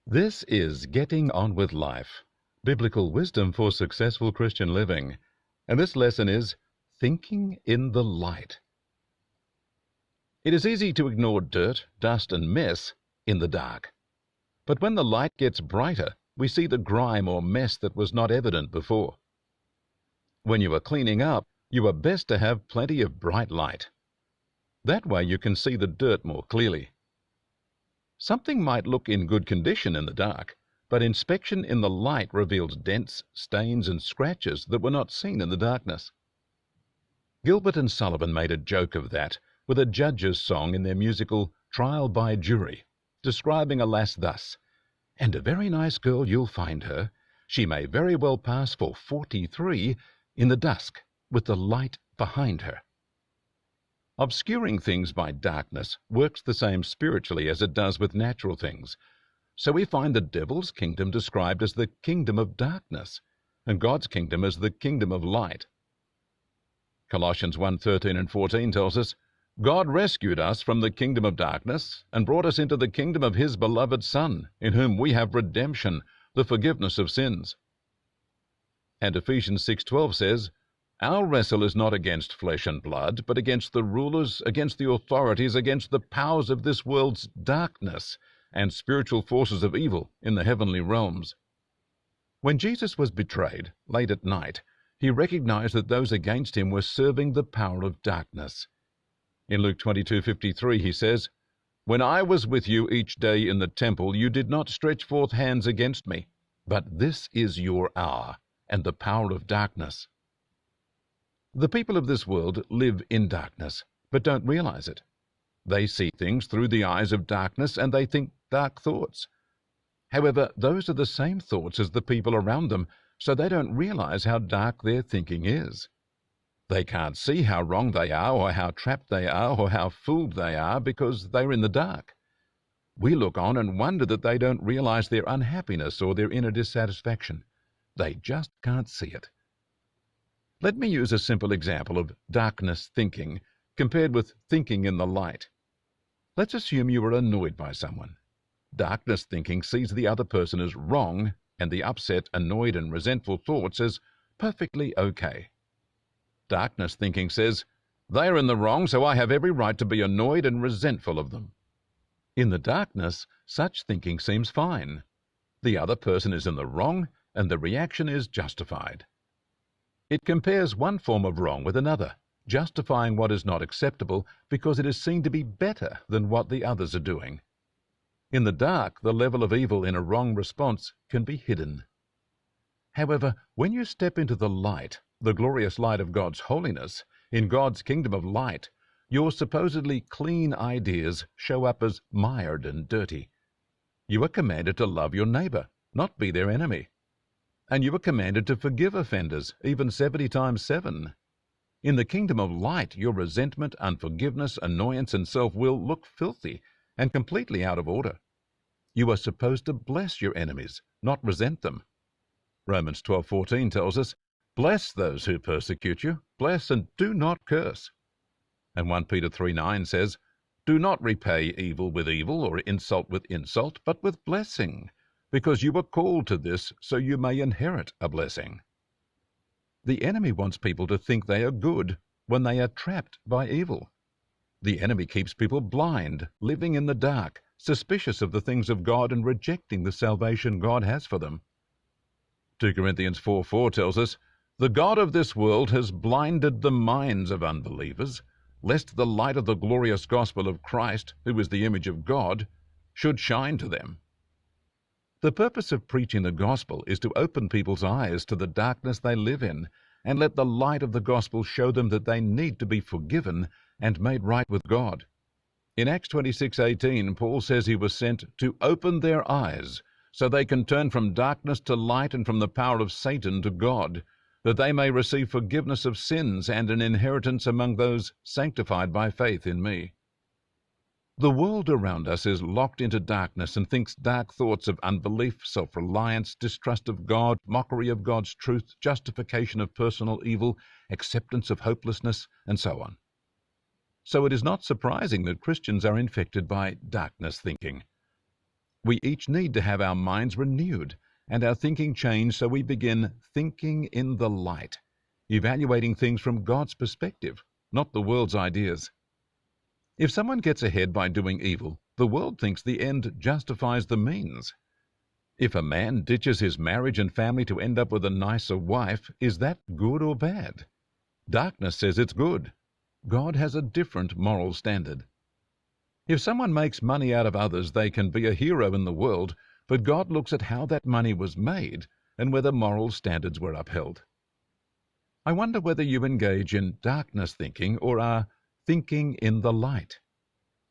This is Getting On with Life, Biblical Wisdom for Successful Christian Living, and this lesson is Thinking in the Light. It is easy to ignore dirt, dust, and mess in the dark. But when the light gets brighter, we see the grime or mess that was not evident before. When you are cleaning up, you are best to have plenty of bright light. That way you can see the dirt more clearly. Something might look in good condition in the dark, but inspection in the light reveals dents, stains, and scratches that were not seen in the darkness. Gilbert and Sullivan made a joke of that with a judge's song in their musical Trial by Jury, describing a lass thus: "And a very nice girl you'll find her. She may very well pass for 43 in the dusk with the light behind her." Obscuring things by darkness works the same spiritually as it does with natural things. So we find the devil's kingdom described as the kingdom of darkness, and God's kingdom as the kingdom of light. Colossians 1:13 and 14 tells us, "God rescued us from the kingdom of darkness and brought us into the kingdom of His beloved Son, in whom we have redemption, the forgiveness of sins." And Ephesians 6:12 says, "Our wrestle is not against flesh and blood, but against the rulers, against the authorities, against the powers of this world's darkness, and spiritual forces of evil in the heavenly realms." When Jesus was betrayed, late at night, He recognized that those against Him were serving the power of darkness. In Luke 22:53 He says, "When I was with you each day in the temple, you did not stretch forth hands against me, but this is your hour, and the power of darkness." The people of this world live in darkness, but don't realize it. They see things through the eyes of darkness, and they think dark thoughts. However, those are the same thoughts as the people around them, so they don't realize how dark their thinking is. They can't see how wrong they are, or how trapped they are, or how fooled they are, because they're in the dark. We look on and wonder that they don't realize their unhappiness or their inner dissatisfaction. They just can't see it. Let me use a simple example of darkness thinking compared with thinking in the light. Let's assume you are annoyed by someone. Darkness thinking sees the other person as wrong and the upset, annoyed, and resentful thoughts as perfectly okay. Darkness thinking says, "They are in the wrong, so I have every right to be annoyed and resentful of them." In the darkness, such thinking seems fine. The other person is in the wrong, and the reaction is justified. It compares one form of wrong with another, justifying what is not acceptable because it is seen to be better than what the others are doing. In the dark, the level of evil in a wrong response can be hidden. However, when you step into the light, the glorious light of God's holiness, in God's kingdom of light, your supposedly clean ideas show up as mired and dirty. You are commanded to love your neighbor, not be their enemy. And you are commanded to forgive offenders, even 70 times 7. In the kingdom of light, your resentment, unforgiveness, annoyance, and self-will look filthy and completely out of order. You are supposed to bless your enemies, not resent them. Romans 12:14 tells us, "Bless those who persecute you, bless and do not curse." And 1 Peter 3:9 says, "Do not repay evil with evil or insult with insult, but with blessing, because you were called to this so you may inherit a blessing." The enemy wants people to think they are good when they are trapped by evil. The enemy keeps people blind, living in the dark, suspicious of the things of God and rejecting the salvation God has for them. 2 Corinthians 4:4 tells us, "The God of this world has blinded the minds of unbelievers, lest the light of the glorious gospel of Christ, who is the image of God, should shine to them." The purpose of preaching the gospel is to open people's eyes to the darkness they live in and let the light of the gospel show them that they need to be forgiven and made right with God. In Acts 26:18, Paul says he was sent to open their eyes so they can turn from darkness to light and from the power of Satan to God, that they may receive forgiveness of sins and an inheritance among those sanctified by faith in me. The world around us is locked into darkness and thinks dark thoughts of unbelief, self-reliance, distrust of God, mockery of God's truth, justification of personal evil, acceptance of hopelessness, and so on. So it is not surprising that Christians are infected by darkness thinking. We each need to have our minds renewed and our thinking changed so we begin thinking in the light, evaluating things from God's perspective, not the world's ideas. If someone gets ahead by doing evil, the world thinks the end justifies the means. If a man ditches his marriage and family to end up with a nicer wife, is that good or bad? Darkness says it's good. God has a different moral standard. If someone makes money out of others, they can be a hero in the world, but God looks at how that money was made and whether moral standards were upheld. I wonder whether you engage in darkness thinking or are thinking in the light.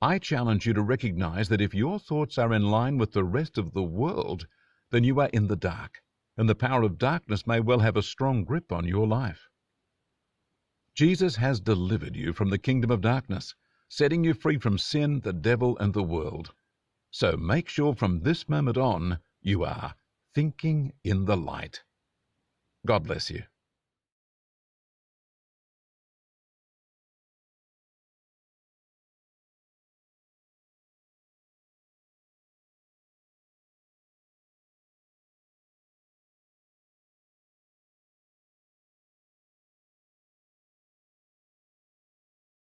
I challenge you to recognize that if your thoughts are in line with the rest of the world, then you are in the dark, and the power of darkness may well have a strong grip on your life. Jesus has delivered you from the kingdom of darkness, setting you free from sin, the devil, and the world. So make sure from this moment on you are thinking in the light. God bless you.